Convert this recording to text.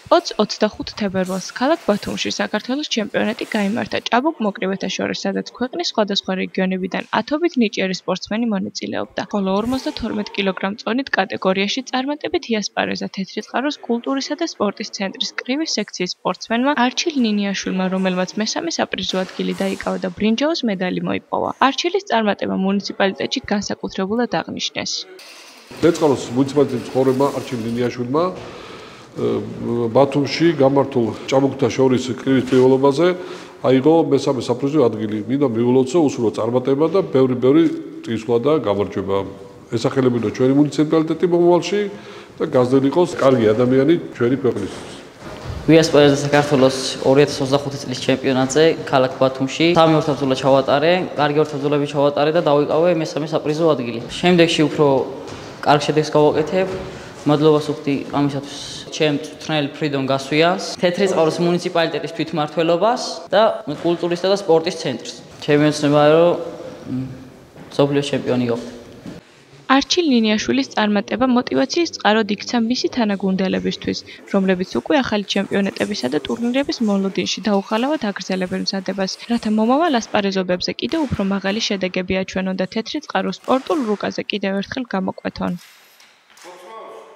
20-25 თებერვალს ქალაქ ბათუმში საქართველოს ჩემპიონატი გაიმართა ჭაბუკ მოკრივეთა შორის, სადაც ქვეყნის სხვადასხვა რეგიონებიდან ათობით ნიჭიერი სპორტსმენი მონაწილეობდა. ხოლო 52 კილოგრამ წონით კატეგორიაში წარმატებით იასპარეზა თეთრი წყაროს კულტურისა და სპორტის ცენტრის კრივის სექციის სპორტსმენმა არჩილ ნინიაშვილმა, რომელმაც მესამე საპრიზო ადგილი დაიკავა და ბრინჯაოს медаლი მოიპოვა. არჩილის წარმატება მუნიციპალიტეტში განსაკუთრებულად აღნიშნეს. თეთრწყაროს მუნიციპალიტეტის მცხოვრებმა არჩილ ნინიაშვილმა ბათუმში გამართულ ჭაბუკთა შორის კრივის პირველობაზე აიღო მესამე საპრიზო ადგილი. მინდა მივულოცო უსურო წარმატება და ბევრი წინსვლა და გამარჯვება. ესახელებინო ჩვენი მუნიციპალიტეტი მომავალში და გაზრდილი იყოს კარგი ადამიანი ჩვენი ქვეყნისთვის. ვიასპარეზა საქართველოს 2025 წლის ჩემპიონატზე ქალაქ ბათუმში. 3 ორთაბრძოლა ჩავატარე, კარგი ორთაბრძოლები ჩავატარე და დავიკავე მესამე საპრიზო ადგილი. შემდეგში უფრო კარგ შედეგს გავაკეთებ. მადლობას ვუხდი ამისათვის ჩემ მწვრთნელ ფრიდონ გასვიას, თეთრი წყაროს მუნიციპალიტეტის თვითმმართველობას და კულტურისა და სპორტის ცენტრს. ჩემი ოცნებაა რომ მსოფლიოს ჩემპიონი გავხდე. არჩილ ნინიაშვილის წარმატება მოტივაციის წყაროდ იქცა მისი თანაგუნდელებისთვის, რომლებიც უკვე ახალი ჩემპიონატებისა და ტურნირების მოლოდინში დაუხალავად აგრძელებენ მზადებას, რათა მომავალ ასპარეზობებზე კიდევ უფრო მაღალი შედეგები აჩვენონ და თეთრი წყაროს სპორტულ რუკაზე კიდევ ერთხელ გამოკვეთონ.